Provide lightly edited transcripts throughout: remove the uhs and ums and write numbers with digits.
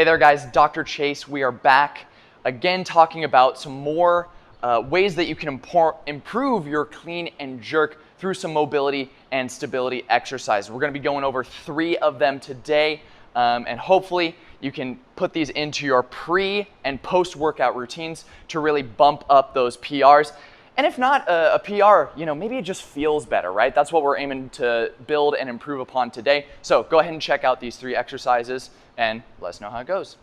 Hey there guys, Dr. Chase. We are back again talking about some more ways that you can improve your clean and jerk through some mobility and stability exercise. We're going to be going over 3 of them today, and hopefully you can put these into your pre and post workout routines to really bump up those PRs. And if not a PR, maybe it just feels better, right? That's what we're aiming to build and improve upon today. So go ahead and check out these 3 exercises and let us know how it goes.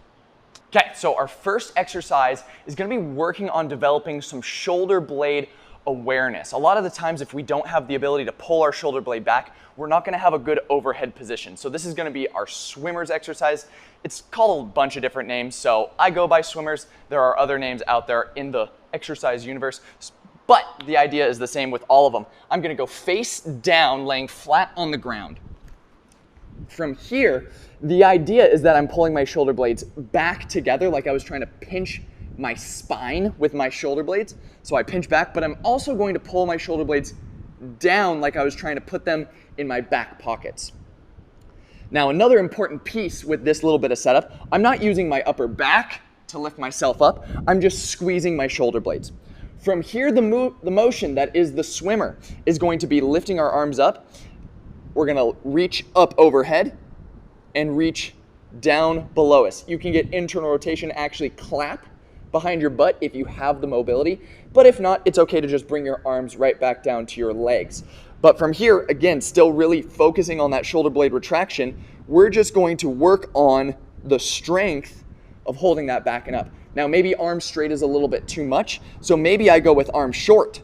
Okay, so our first exercise is going to be working on developing some shoulder blade awareness. A lot of the times if we don't have the ability to pull our shoulder blade back, we're not going to have a good overhead position. So this is going to be our swimmers exercise. It's called a bunch of different names, so I go by swimmers. There are other names out there in the exercise universe, but the idea is the same with all of them. I'm going to go face down, laying flat on the ground. From here, the idea is that I'm pulling my shoulder blades back together like I was trying to pinch my spine with my shoulder blades. So I pinch back, but I'm also going to pull my shoulder blades down like I was trying to put them in my back pockets. Now, another important piece with this little bit of setup, I'm not using my upper back to lift myself up. I'm just squeezing my shoulder blades. From here, the motion that is the swimmer is going to be lifting our arms up. We're going to reach up overhead and reach down below us. You can get internal rotation, actually clap behind your butt if you have the mobility, but if not, it's okay to just bring your arms right back down to your legs. But from here, again, still really focusing on that shoulder blade retraction, we're just going to work on the strength of holding that back and up. Now, maybe arms straight is a little bit too much, so maybe I go with arms short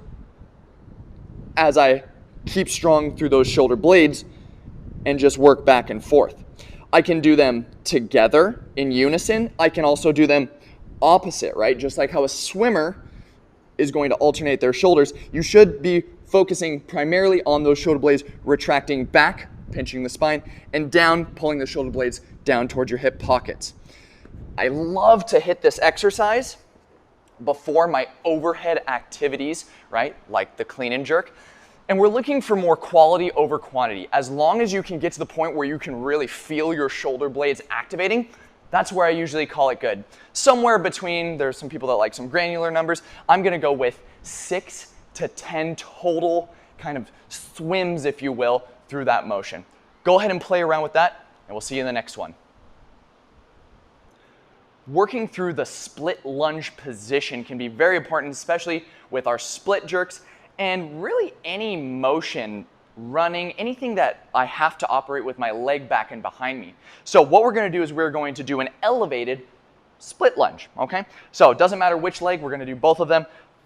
as I keep strong through those shoulder blades and just work back and forth. I can do them together in unison. I can also do them opposite, right? Just like how a swimmer is going to alternate their shoulders, you should be focusing primarily on those shoulder blades retracting back, pinching the spine, and down, pulling the shoulder blades down towards your hip pockets. I love to hit this exercise before my overhead activities, right? Like the clean and jerk. And we're looking for more quality over quantity. As long as you can get to the point where you can really feel your shoulder blades activating, that's where I usually call it good. Somewhere between, there's some people that like some granular numbers. I'm gonna go with 6 to 10 total kind of swims, if you will, through that motion. Go ahead and play around with that, and we'll see you in the next one. Working through the split lunge position can be very important, especially with our split jerks, and really any motion, running, anything that I have to operate with my leg back and behind me. So what we're going to do is we're going to do an elevated split lunge, okay? So it doesn't matter which leg, we're going to do both of them.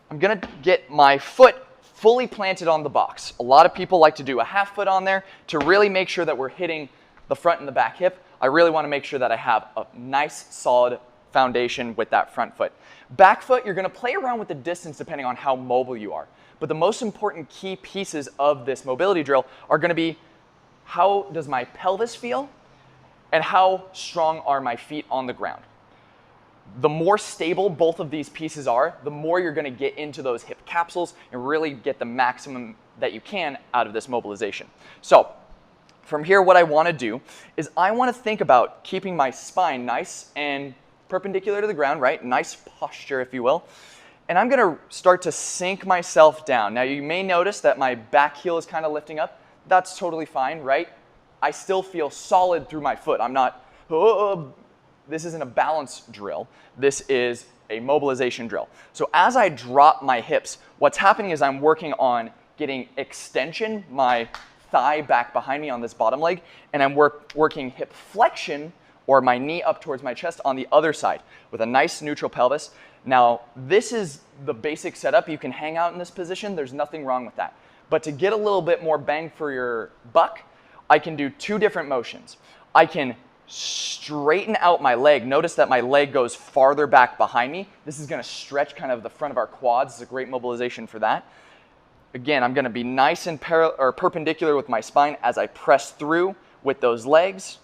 I'm going to get my foot fully planted on the box. A lot of people like to do a half foot on there to really make sure that we're hitting the front and the back hip. I really want to make sure that I have a nice solid foundation with that front foot. Back foot, you're going to play around with the distance depending on how mobile you are. But the most important key pieces of this mobility drill are going to be how does my pelvis feel and how strong are my feet on the ground. The more stable both of these pieces are, the more you're going to get into those hip capsules and really get the maximum that you can out of this mobilization. So from here, what I want to do is I want to think about keeping my spine nice and perpendicular to the ground, right? Nice posture, if you will. And I'm going to start to sink myself down. Now, you may notice that my back heel is kind of lifting up. That's totally fine, right? I still feel solid through my foot. I'm not, this isn't a balance drill. This is a mobilization drill. So as I drop my hips, what's happening is I'm working on getting extension, my thigh back behind me on this bottom leg, and I'm working hip flexion, or my knee up towards my chest on the other side with a nice neutral pelvis. Now, this is the basic setup. You can hang out in this position. There's nothing wrong with that. But to get a little bit more bang for your buck, I can do 2 different motions. I can straighten out my leg. Notice that my leg goes farther back behind me. This is going to stretch kind of the front of our quads. It's a great mobilization for that. Again, I'm going to be nice and perpendicular with my spine as I press through with those legs,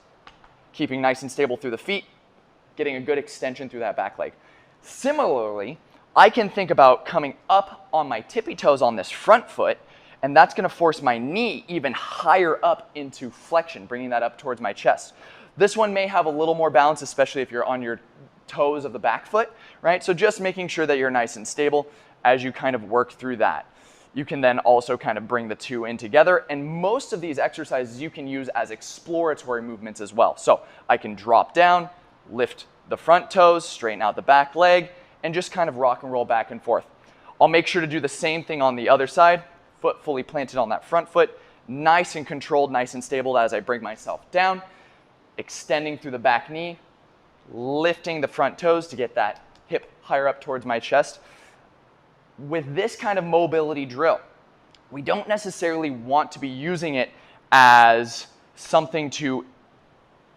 keeping nice and stable through the feet, getting a good extension through that back leg. Similarly, I can think about coming up on my tippy toes on this front foot, and that's going to force my knee even higher up into flexion, bringing that up towards my chest. This one may have a little more balance, especially if you're on your toes of the back foot, right? So just making sure that you're nice and stable as you kind of work through that. You can then also kind of bring the two in together, and most of these exercises you can use as exploratory movements as well. So I can drop down, lift the front toes, straighten out the back leg, and just kind of rock and roll back and forth. I'll make sure to do the same thing on the other side, foot fully planted on that front foot, nice and controlled, nice and stable as I bring myself down, extending through the back knee, lifting the front toes to get that hip higher up towards my chest. With this kind of mobility drill, we don't necessarily want to be using it as something to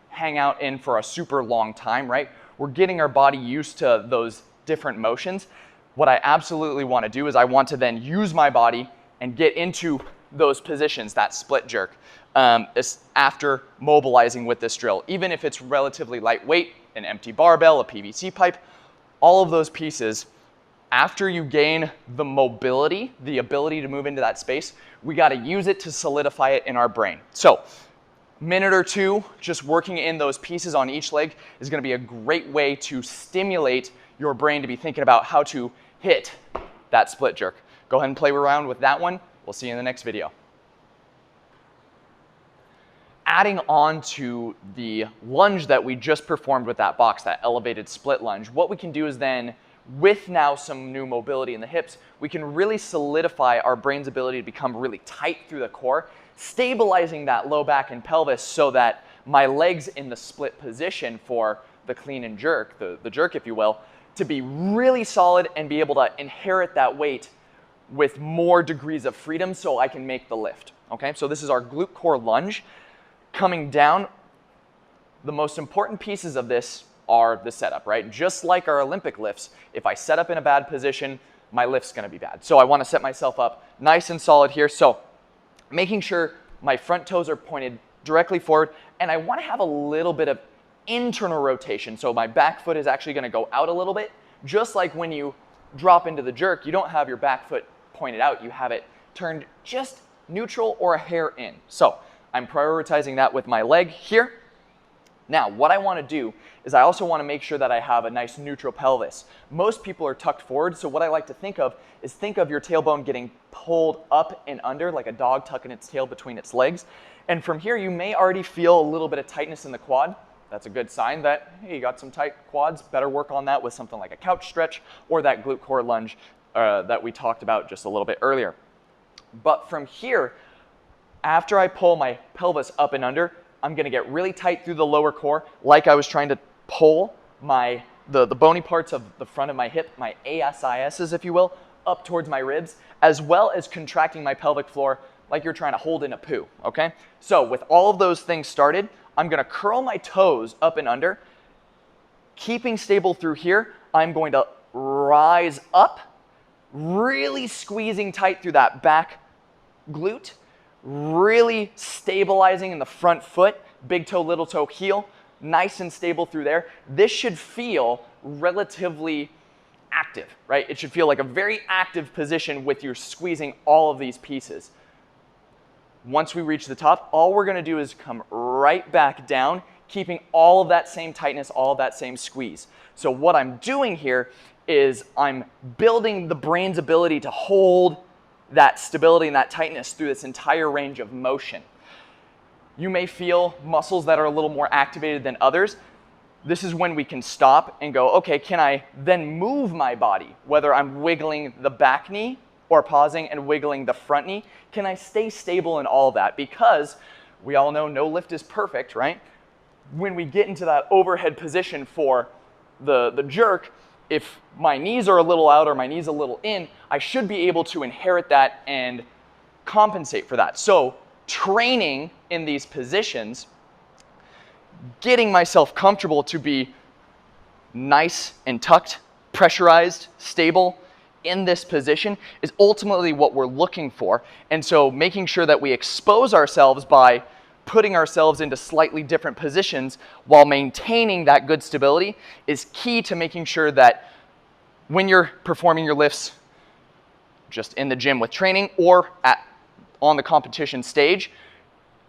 hang out in for a super long time, right? We're getting our body used to those different motions. What I absolutely want to do is I want to then use my body and get into those positions, that split jerk, after mobilizing with this drill. Even if it's relatively lightweight, an empty barbell, a PVC pipe, all of those pieces, after you gain the mobility, the ability to move into that space, we got to use it to solidify it in our brain. So, minute or two, just working in those pieces on each leg is going to be a great way to stimulate your brain to be thinking about how to hit that split jerk. Go ahead and play around with that one. We'll see you in the next video. Adding on to the lunge that we just performed with that box, that elevated split lunge, what we can do is then, with now some new mobility in the hips, we can really solidify our brain's ability to become really tight through the core, stabilizing that low back and pelvis so that my legs in the split position for the clean and jerk, the jerk if you will, to be really solid and be able to inherit that weight with more degrees of freedom so I can make the lift. Okay, so this is our glute core lunge. Coming down, the most important pieces of this are the setup, right? Just like our Olympic lifts, if I set up in a bad position, my lift's gonna be bad. So I wanna set myself up nice and solid here. So making sure my front toes are pointed directly forward, and I wanna have a little bit of internal rotation. So my back foot is actually gonna go out a little bit. Just like when you drop into the jerk, you don't have your back foot pointed out, you have it turned just neutral or a hair in. So I'm prioritizing that with my leg here. Now, what I want to do is I also want to make sure that I have a nice neutral pelvis. Most people are tucked forward, so what I like to think of is think of your tailbone getting pulled up and under like a dog tucking its tail between its legs. And from here, you may already feel a little bit of tightness in the quad. That's a good sign that, hey, you got some tight quads. Better work on that with something like a couch stretch or that glute core lunge that we talked about just a little bit earlier. But from here, after I pull my pelvis up and under, I'm gonna get really tight through the lower core, like I was trying to pull the bony parts of the front of my hip, my ASISs, if you will, up towards my ribs, as well as contracting my pelvic floor like you're trying to hold in a poo, okay? So with all of those things started, I'm gonna curl my toes up and under. Keeping stable through here, I'm going to rise up, really squeezing tight through that back glute, really stabilizing in the front foot, big toe, little toe, heel, nice and stable through there. This should feel relatively active, right? It should feel like a very active position with you squeezing all of these pieces. Once we reach the top, all we're gonna do is come right back down, keeping all of that same tightness, all of that same squeeze. So what I'm doing here is I'm building the brain's ability to hold that stability and that tightness through this entire range of motion. You may feel muscles that are a little more activated than others. This is when we can stop and go, okay, can I then move my body? Whether I'm wiggling the back knee or pausing and wiggling the front knee, can I stay stable in all that? Because we all know no lift is perfect, right? When we get into that overhead position for the jerk, if my knees are a little out or my knees a little in, I should be able to inherit that and compensate for that. So training in these positions, getting myself comfortable to be nice and tucked, pressurized, stable in this position is ultimately what we're looking for. And so making sure that we expose ourselves by putting ourselves into slightly different positions while maintaining that good stability is key to making sure that when you're performing your lifts just in the gym with training or on the competition stage,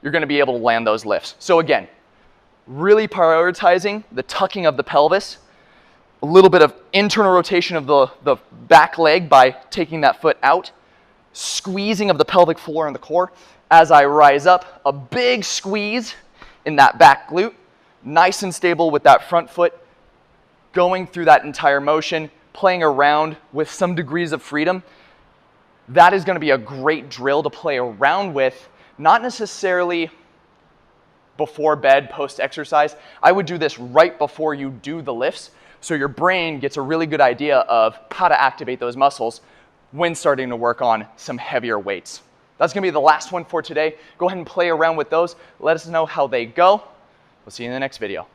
you're going to be able to land those lifts. So again, really prioritizing the tucking of the pelvis, a little bit of internal rotation of the back leg by taking that foot out, squeezing of the pelvic floor and the core. As I rise up, a big squeeze in that back glute, nice and stable with that front foot, going through that entire motion, playing around with some degrees of freedom. That is going to be a great drill to play around with, not necessarily before bed, post-exercise. I would do this right before you do the lifts, so your brain gets a really good idea of how to activate those muscles when starting to work on some heavier weights. That's going to be the last one for today. Go ahead and play around with those. Let us know how they go. We'll see you in the next video.